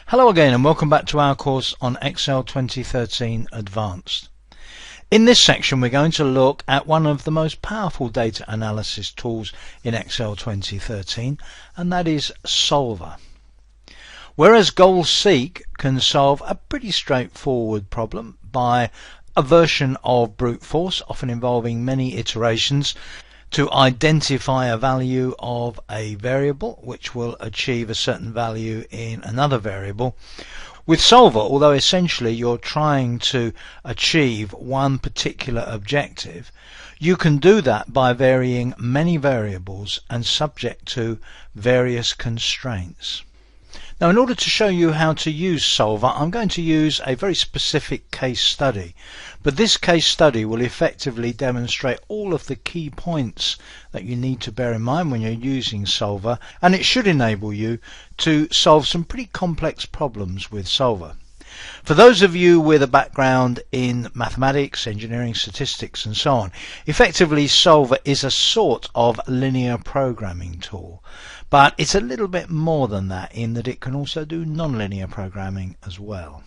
Hello again and welcome back to our course on Excel 2013 Advanced. In this section we're going to look at one of the most powerful data analysis tools in Excel 2013, and that is Solver. Whereas Goal Seek can solve a pretty straightforward problem by a version of brute force, often involving many iterations, to identify a value of a variable which will achieve a certain value in another variable. With Solver, although essentially you're trying to achieve one particular objective, you can do that by varying many variables and subject to various constraints. Now, in order to show you how to use Solver, I'm going to use a very specific case study, but this case study will effectively demonstrate all of the key points that you need to bear in mind when you're using Solver, and it should enable you to solve some pretty complex problems with Solver. For those of you with a background in mathematics, engineering, statistics and so on, effectively Solver is a sort of linear programming tool, but it's a little bit more than that in that it can also do non-linear programming as well.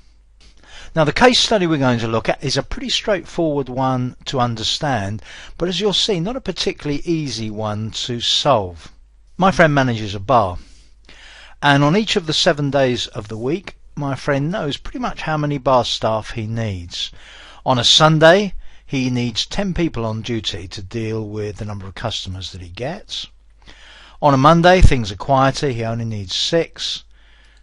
Now, the case study we're going to look at is a pretty straightforward one to understand, but as you'll see, not a particularly easy one to solve. My friend manages a bar, and on each of the 7 days of the week my friend knows pretty much how many bar staff he needs. On a Sunday he needs 10 people on duty to deal with the number of customers that he gets. On a Monday things are quieter, he only needs 6.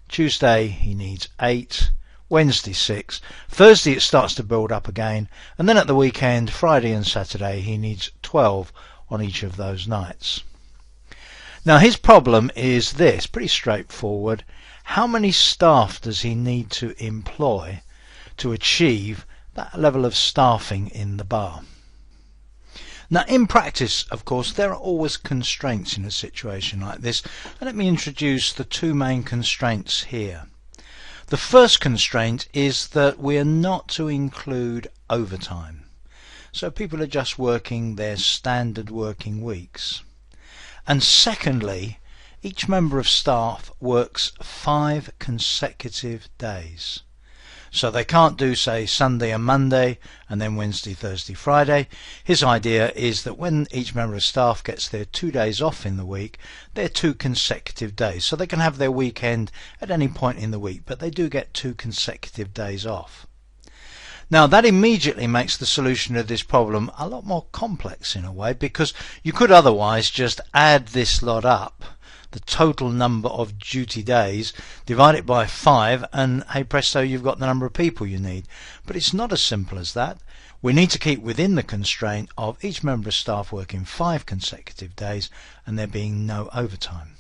Tuesday he needs 8. Wednesday 6. Thursday it starts to build up again, and then at the weekend, Friday and Saturday, he needs 12 on each of those nights. Now his problem is this, pretty straightforward. How many staff does he need to employ to achieve that level of staffing in the bar? Now, in practice, of course, there are always constraints in a situation like this, and let me introduce the two main constraints here. The first constraint is that we are not to include overtime, so people are just working their standard working weeks. And secondly, each member of staff works 5 consecutive days. So they can't do, say, Sunday and Monday and then Wednesday, Thursday, Friday. His idea is that when each member of staff gets their 2 days off in the week, they're 2 consecutive days. So they can have their weekend at any point in the week, but they do get 2 consecutive days off. Now that immediately makes the solution of this problem a lot more complex in a way, because you could otherwise just add this lot up, the total number of duty days, divide it by 5, and hey presto, you've got the number of people you need. But it's not as simple as that. We need to keep within the constraint of each member of staff working 5 consecutive days and there being no overtime.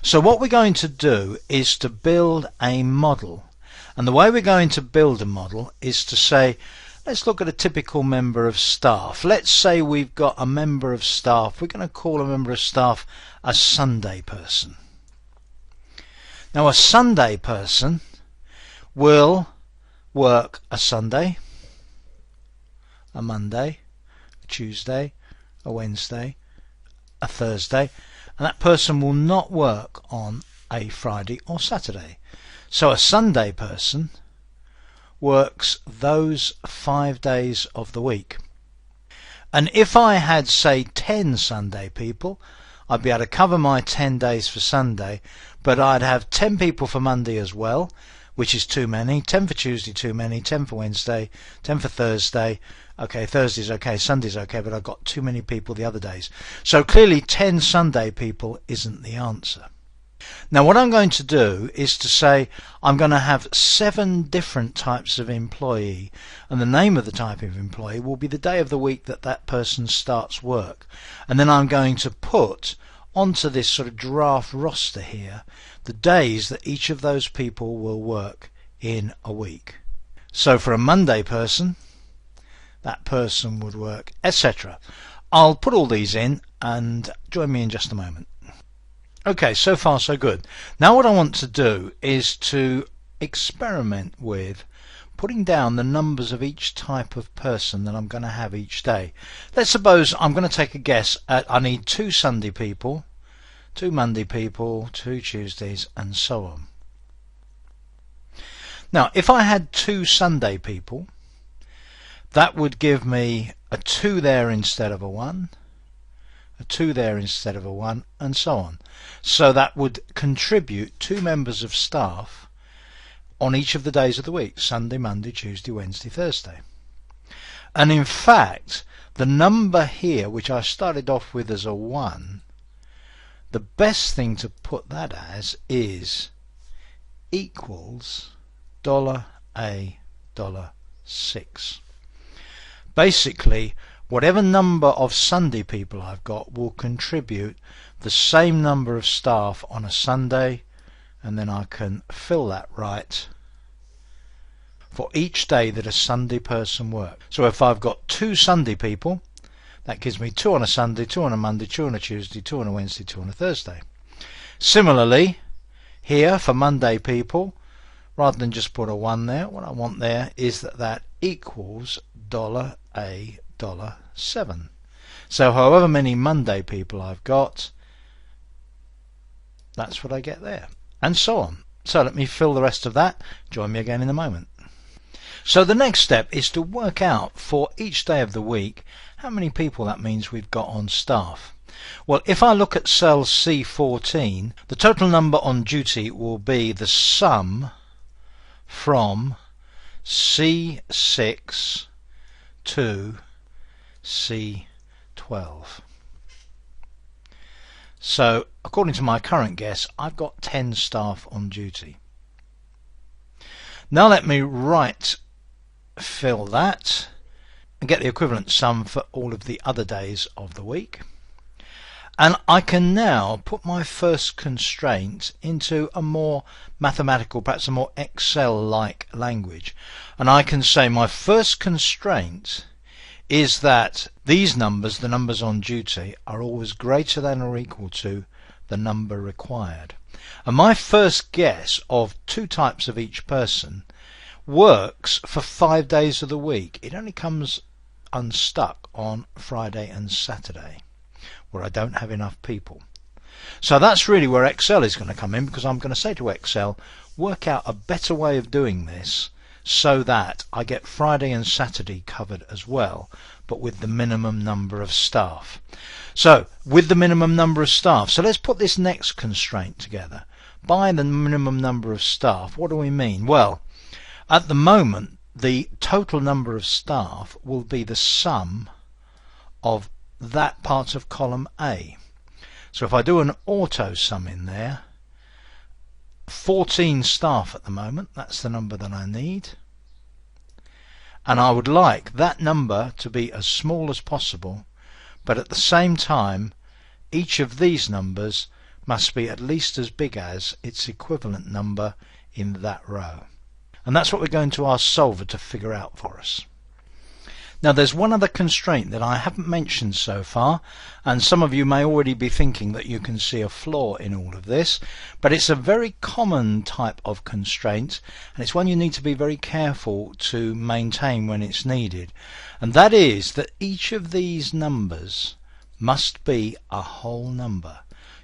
So what we're going to do is to build a model, and the way we're going to build a model is to say, let's look at a typical member of staff. Let's say we've got a member of staff, we're going to call a member of staff a Sunday person. Now a Sunday person will work a Sunday, a Monday, a Tuesday, a Wednesday, a Thursday, and that person will not work on a Friday or Saturday. So a Sunday person works those 5 days of the week. And if I had, say, 10 Sunday people, I'd be able to cover my 10 days for Sunday, but I'd have 10 people for Monday as well, which is too many, 10 for Tuesday too many, 10 for Wednesday, 10 for Thursday. Okay, Thursday's okay, Sunday's okay, but I've got too many people the other days. So clearly 10 Sunday people isn't the answer. Now what I'm going to do is to say I'm going to have 7 different types of employee, and the name of the type of employee will be the day of the week that that person starts work, and then I'm going to put onto this sort of draft roster here the days that each of those people will work in a week. So for a Monday person, that person would work, etc. I'll put all these in and join me in just a moment. Okay, so far so good. Now what I want to do is to experiment with putting down the numbers of each type of person that I'm going to have each day. Let's suppose I'm going to take a guess at I need 2 Sunday people, 2 Monday people, 2 Tuesdays and so on. Now if I had 2 Sunday people, that would give me a 2 there instead of a 1, a 2 there instead of a 1, and so on. So that would contribute 2 members of staff on each of the days of the week: Sunday, Monday, Tuesday, Wednesday, Thursday. And in fact, the number here, which I started off with as a 1, the best thing to put that as is equals $A, $6. Basically, whatever number of Sunday people I've got will contribute the same number of staff on a Sunday, and then I can fill that right for each day that a Sunday person works. So if I've got 2 Sunday people, that gives me 2 on a Sunday, 2 on a Monday, 2 on a Tuesday, 2 on a Wednesday, 2 on a Thursday. Similarly, here for Monday people, rather than just put a 1 there, what I want there is that equals $A, $7. So however many Monday people I've got, that's what I get there, and so on. So let me fill the rest of that. Join me again in a moment. So the next step is to work out for each day of the week how many people that means we've got on staff. Well, if I look at cell C14, the total number on duty will be the sum from C6 to C12. So according to my current guess, I've got 10 staff on duty. Now let me fill that and get the equivalent sum for all of the other days of the week. And I can now put my first constraint into a more mathematical, perhaps a more Excel-like language. And I can say my first constraint is that these numbers, the numbers on duty, are always greater than or equal to the number required. And my first guess of 2 types of each person works for 5 days of the week. It only comes unstuck on Friday and Saturday, where I don't have enough people. So that's really where Excel is going to come in, because I'm going to say to Excel, work out a better way of doing this so that I get Friday and Saturday covered as well, but with the minimum number of staff. So with the minimum number of staff, so let's put this next constraint together. By the minimum number of staff, what do we mean? Well, at the moment the total number of staff will be the sum of that part of column A. So if I do an auto sum in there, 14 staff at the moment, that's the number that I need, and I would like that number to be as small as possible, but at the same time each of these numbers must be at least as big as its equivalent number in that row. And that's what we're going to ask Solver to figure out for us. Now there's one other constraint that I haven't mentioned so far, and some of you may already be thinking that you can see a flaw in all of this, but it's a very common type of constraint, and it's one you need to be very careful to maintain when it's needed, and that is that each of these numbers must be a whole number.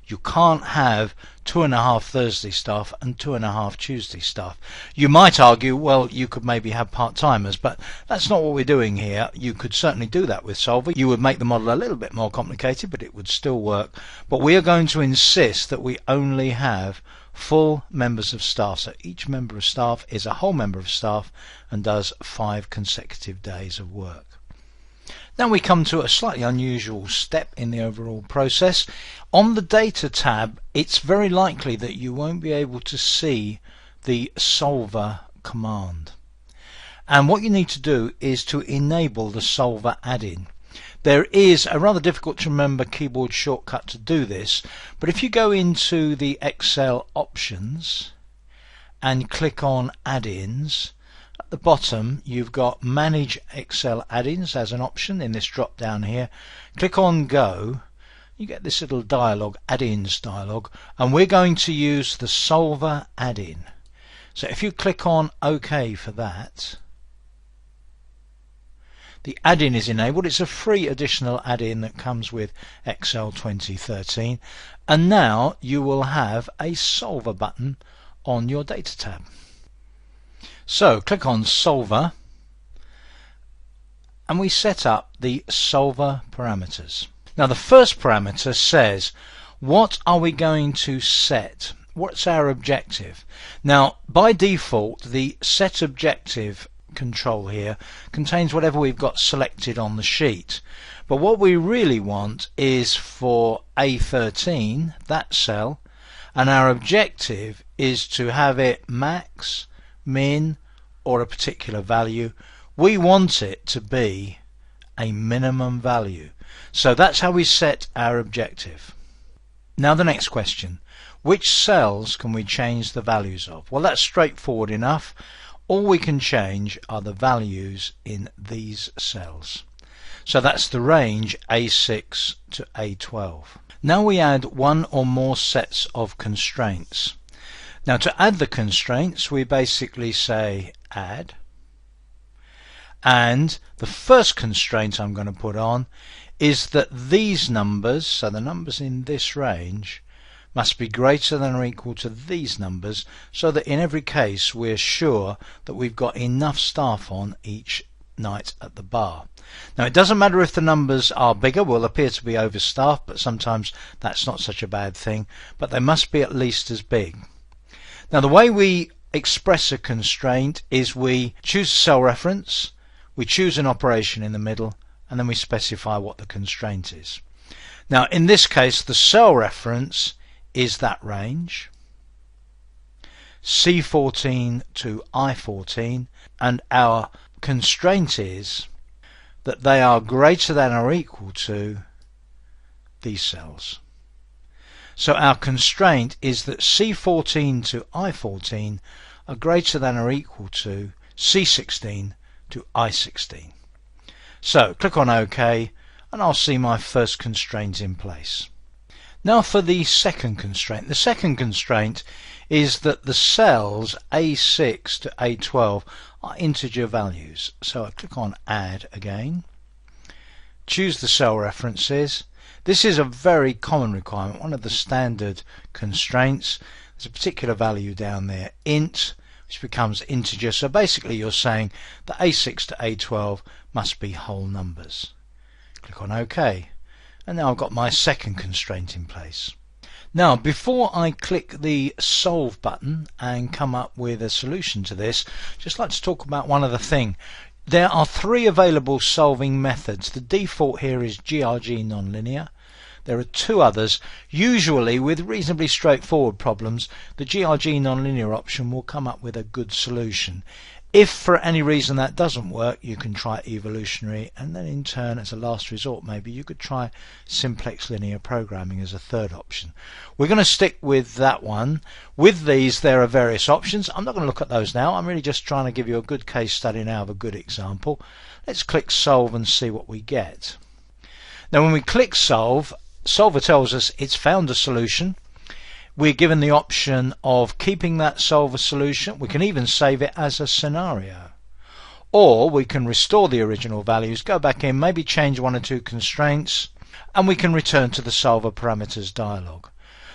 You can't have 2.5 Thursday staff and 2.5 Tuesday staff. You might argue, well, you could maybe have part-timers, but that's not what we're doing here. You could certainly do that with Solver. You would make the model a little bit more complicated, but it would still work. But we are going to insist that we only have full members of staff. So each member of staff is a whole member of staff and does 5 consecutive days of work. Now we come to a slightly unusual step in the overall process. On the Data tab, it's very likely that you won't be able to see the Solver command. And what you need to do is to enable the Solver add-in. There is a rather difficult to remember keyboard shortcut to do this, but if you go into the Excel options and click on add-ins, at the bottom you've got Manage Excel Add-ins as an option in this drop down here. Click on Go, you get this little dialog, Add-ins dialog, and we're going to use the Solver add-in. So if you click on OK for that, the add-in is enabled. It's a free additional add-in that comes with Excel 2013, and now you will have a Solver button on your Data tab. So click on Solver and we set up the solver parameters. Now the first parameter says, what are we going to set? What's our objective? Now by default the set objective control here contains whatever we've got selected on the sheet, but what we really want is for A13, that cell, and our objective is to have it max, min, or a particular value. We want it to be a minimum value. So that's how we set our objective. Now the next question, which cells can we change the values of? Well, that's straightforward enough. All we can change are the values in these cells. So that's the range A6 to A12. Now we add one or more sets of constraints. Now to add the constraints we basically say add, and the first constraint I'm going to put on is that these numbers, so the numbers in this range, must be greater than or equal to these numbers, so that in every case we're sure that we've got enough staff on each night at the bar. Now it doesn't matter if the numbers are bigger, we'll appear to be overstaffed, but sometimes that's not such a bad thing, but they must be at least as big. Now the way we express a constraint is we choose a cell reference, we choose an operation in the middle, and then we specify what the constraint is. Now in this case the cell reference is that range, C14 to I14, and our constraint is that they are greater than or equal to these cells. So our constraint is that C14 to I14 are greater than or equal to C16 to I16. So click on OK and I'll see my first constraint in place. Now for the second constraint. The second constraint is that the cells A6 to A12 are integer values. So I click on Add again, choose the cell references. This is a very common requirement, one of the standard constraints. There's a particular value down there, int, which becomes integer. So basically you're saying that A6 to A12 must be whole numbers. Click on OK. And now I've got my second constraint in place. Now before I click the solve button and come up with a solution to this, just like to talk about one other thing. There are three available solving methods. The default here is GRG nonlinear. There are two others. Usually with reasonably straightforward problems the GRG nonlinear option will come up with a good solution. If for any reason that doesn't work, you can try evolutionary, and then in turn as a last resort maybe you could try simplex linear programming as a third option. We're going to stick with that one. With these there are various options. I'm not going to look at those now. I'm really just trying to give you a good case study now of a good example. Let's click solve and see what we get. Now when we click solve, Solver tells us it's found a solution. We're given the option of keeping that solver solution. We can even save it as a scenario, or we can restore the original values, go back in, maybe change one or two constraints, and we can return to the solver parameters dialog.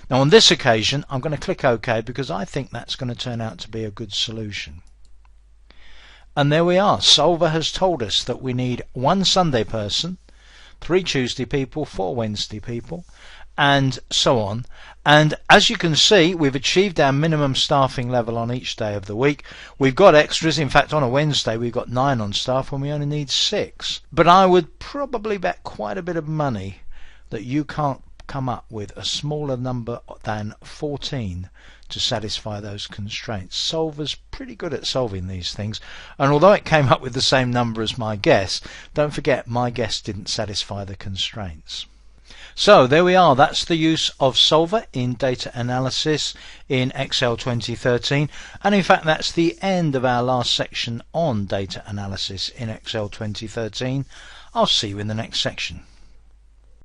Now on this occasion I'm going to click OK because I think that's going to turn out to be a good solution. And there we are. Solver has told us that we need 1 Sunday person, 3 Tuesday people, 4 Wednesday people, and so on. And as you can see, we've achieved our minimum staffing level on each day of the week. We've got extras. In fact, on a Wednesday we've got 9 on staff when we only need 6. But I would probably bet quite a bit of money that you can't come up with a smaller number than 14 to satisfy those constraints. Solver's pretty good at solving these things, and although it came up with the same number as my guess, don't forget my guess didn't satisfy the constraints. So there we are. That's the use of Solver in data analysis in Excel 2013, and in fact that's the end of our last section on data analysis in Excel 2013. I'll see you in the next section.